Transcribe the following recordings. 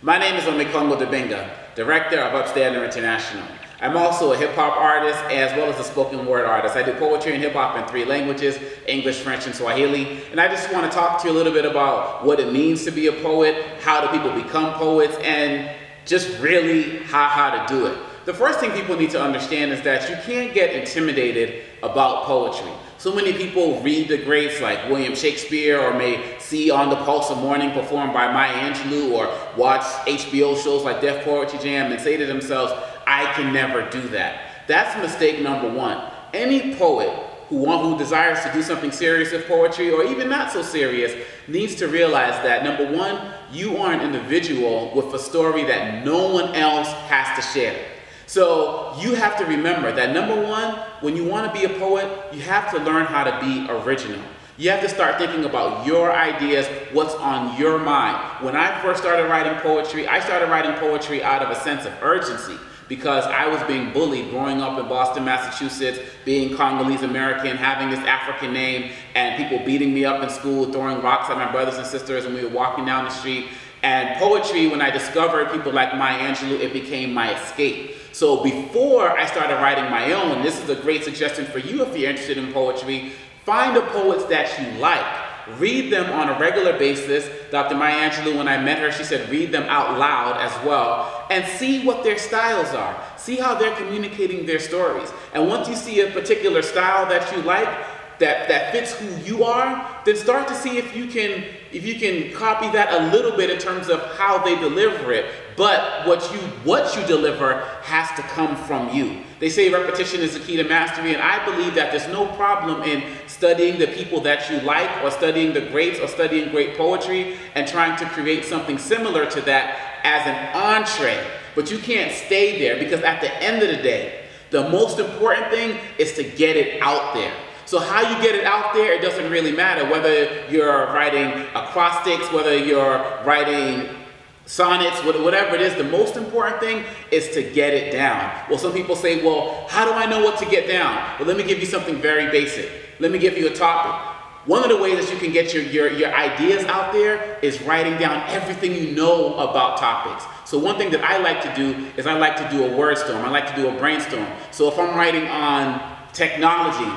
My name is Omekongo Dibinga, Director of Upstander International. I'm also a hip-hop artist as well as a spoken word artist. I do poetry and hip-hop in 3 languages, English, French, and Swahili. And I just want to talk to you a little bit about what it means to be a poet, how do people become poets, and just really how to do it. The first thing people need to understand is that you can't get intimidated about poetry. So many people read the greats like William Shakespeare, or may see On the Pulse of Morning performed by Maya Angelou, or watch HBO shows like Def Poetry Jam and say to themselves, I can never do that. That's mistake number one. Any poet who desires to do something serious with poetry, or even not so serious, needs to realize that, number one, you are an individual with a story that no one else has to share. So you have to remember that, number one, when you want to be a poet, you have to learn how to be original. You have to start thinking about your ideas, what's on your mind. When I first started writing poetry, I started writing poetry out of a sense of urgency, because I was being bullied growing up in Boston, Massachusetts, being Congolese American, having this African name, and people beating me up in school, throwing rocks at my brothers and sisters when we were walking down the street. And poetry, when I discovered people like Maya Angelou, it became my escape. So before I started writing my own, this is a great suggestion for you if you're interested in poetry, find the poets that you like. Read them on a regular basis. Dr. Maya Angelou, when I met her, she said read them out loud as well, and see what their styles are. See how they're communicating their stories. And once you see a particular style that you like, that fits who you are, then start to see if you can copy that a little bit in terms of how they deliver it. But what you deliver has to come from you. They say repetition is the key to mastery, and I believe that there's no problem in studying the people that you like, or studying the greats, or studying great poetry, and trying to create something similar to that as an entree. But you can't stay there, because at the end of the day, the most important thing is to get it out there. So how you get it out there, it doesn't really matter whether you're writing acrostics, whether you're writing sonnets, whatever it is. The most important thing is to get it down. Well, some people say, well, how do I know what to get down? Well, let me give you something very basic. Let me give you a topic. One of the ways that you can get your ideas out there is writing down everything you know about topics. So one thing that I like to do is I like to do a word storm. I like to do a brainstorm. So if I'm writing on technology,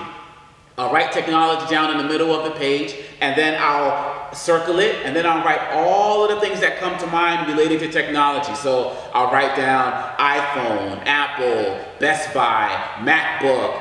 I'll write technology down in the middle of the page, and then I'll circle it, and then I'll write all of the things that come to mind relating to technology. So I'll write down iPhone, Apple, Best Buy, MacBook,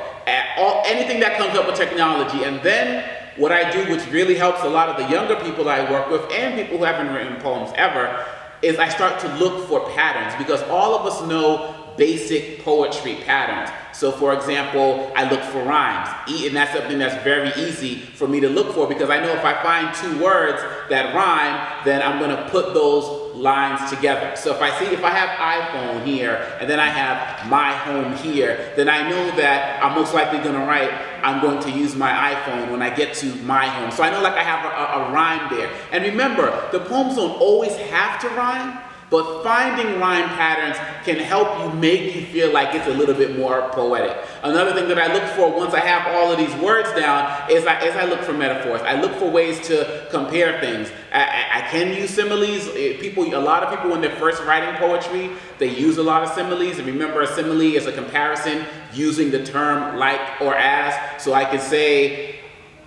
anything that comes up with technology. And then what I do, which really helps a lot of the younger people I work with and people who haven't written poems ever, is I start to look for patterns, because all of us know basic poetry patterns. So for example, I look for rhymes, and that's something that's very easy for me to look for, because I know if I find 2 words that rhyme, then I'm going to put those lines together. So if I have iPhone here, and then I have my home here, then I know that I'm most likely going to write, I'm going to use my iPhone when I get to my home. So I know like I have a rhyme there. And remember, the poems don't always have to rhyme, but finding rhyme patterns can help you, make you feel like it's a little bit more poetic. Another thing that I look for once I have all of these words down is I look for metaphors. I look for ways to compare things. I can use similes. A lot of people when they're first writing poetry, they use a lot of similes. And remember, a simile is a comparison using the term like or as. So I can say,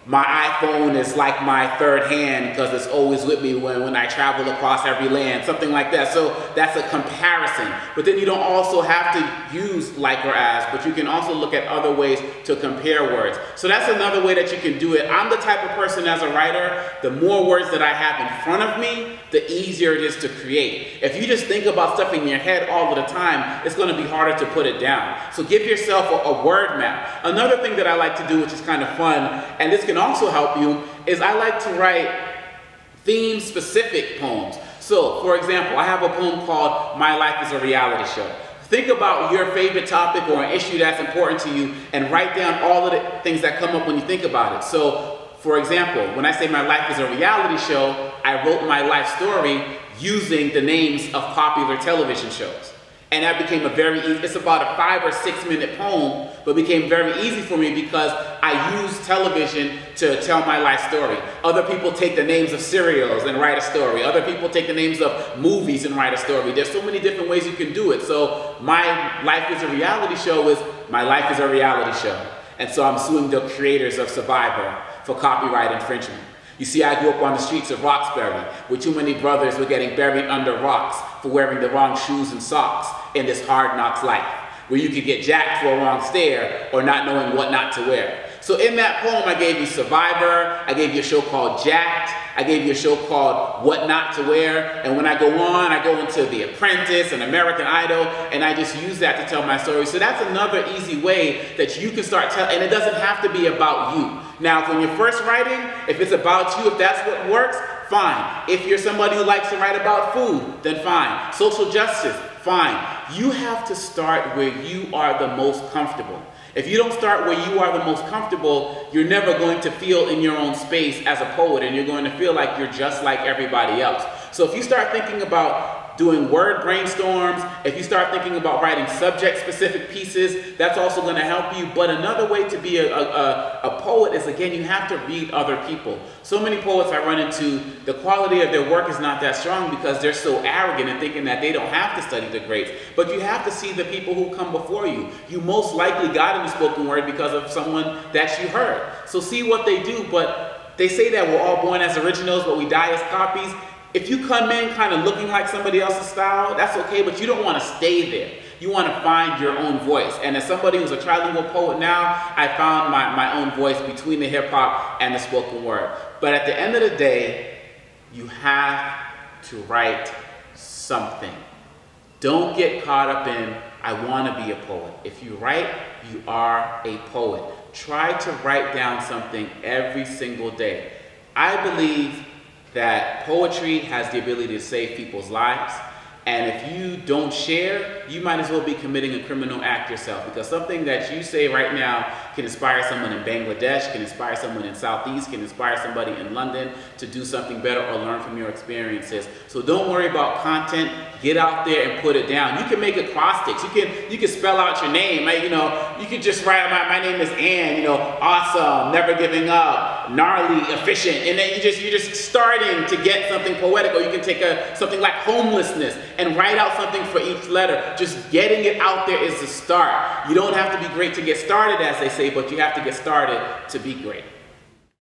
my iPhone is like my third hand because it's always with me when I travel across every land, something like that. So that's a comparison. But then you don't also have to use like or as, but you can also look at other ways to compare words. So that's another way that you can do it. I'm the type of person as a writer, the more words that I have in front of me, the easier it is to create. If you just think about stuff in your head all of the time, it's going to be harder to put it down. So give yourself a word map. Another thing that I like to do, which is kind of fun, and this can also help you, is I like to write theme-specific poems. So, for example, I have a poem called My Life is a Reality Show. Think about your favorite topic or an issue that's important to you, and write down all of the things that come up when you think about it. So, for example, when I say my life is a reality show, I wrote my life story using the names of popular television shows. And that became a very easy, it's about a 5 or 6 minute poem, but became very easy for me because I use television to tell my life story. Other people take the names of cereals and write a story. Other people take the names of movies and write a story. There's so many different ways you can do it. So my life is a reality show is, my life is a reality show. And so I'm suing the creators of Survivor for copyright infringement. You see, I grew up on the streets of Roxbury, where too many brothers were getting buried under rocks for wearing the wrong shoes and socks in this hard knocks life, where you could get jacked for a wrong stare or not knowing what not to wear. So in that poem, I gave you Survivor, I gave you a show called Jacked, I gave you a show called What Not to Wear, and when I go on, I go into The Apprentice and American Idol, and I just use that to tell my story. So that's another easy way that you can start telling, and it doesn't have to be about you. Now, when you're first writing, if it's about you, if that's what works, fine. If you're somebody who likes to write about food, then fine. Social justice, fine. You have to start where you are the most comfortable. If you don't start where you are the most comfortable, you're never going to feel in your own space as a poet, and you're going to feel like you're just like everybody else. So if you start thinking about doing word brainstorms, if you start thinking about writing subject-specific pieces, that's also going to help you. But another way to be a poet is, again, you have to read other people. So many poets I run into, the quality of their work is not that strong because they're so arrogant and thinking that they don't have to study the greats. But you have to see the people who come before you. You most likely got into spoken word because of someone that you heard. So see what they do. But they say that we're all born as originals, but we die as copies. If you come in kind of looking like somebody else's style, that's okay, but you don't want to stay there. You want to find your own voice. And as somebody who's a trilingual poet now, I found my own voice between the hip hop and the spoken word. But at the end of the day, you have to write something. Don't get caught up in, I want to be a poet. If you write, you are a poet. Try to write down something every single day. I believe that poetry has the ability to save people's lives. And if you don't share, you might as well be committing a criminal act yourself, because something that you say right now can inspire someone in Bangladesh, can inspire someone in Southeast, can inspire somebody in London to do something better or learn from your experiences. So don't worry about content. Get out there and put it down. You can make acrostics. You can spell out your name. You can just write, my name is Ann, awesome, never giving up, gnarly, efficient. And then you're just starting to get something poetic. Or you can take something like homelessness and write out something for each letter. Just getting it out there is the start. You don't have to be great to get started, as they say, but you have to get started to be great.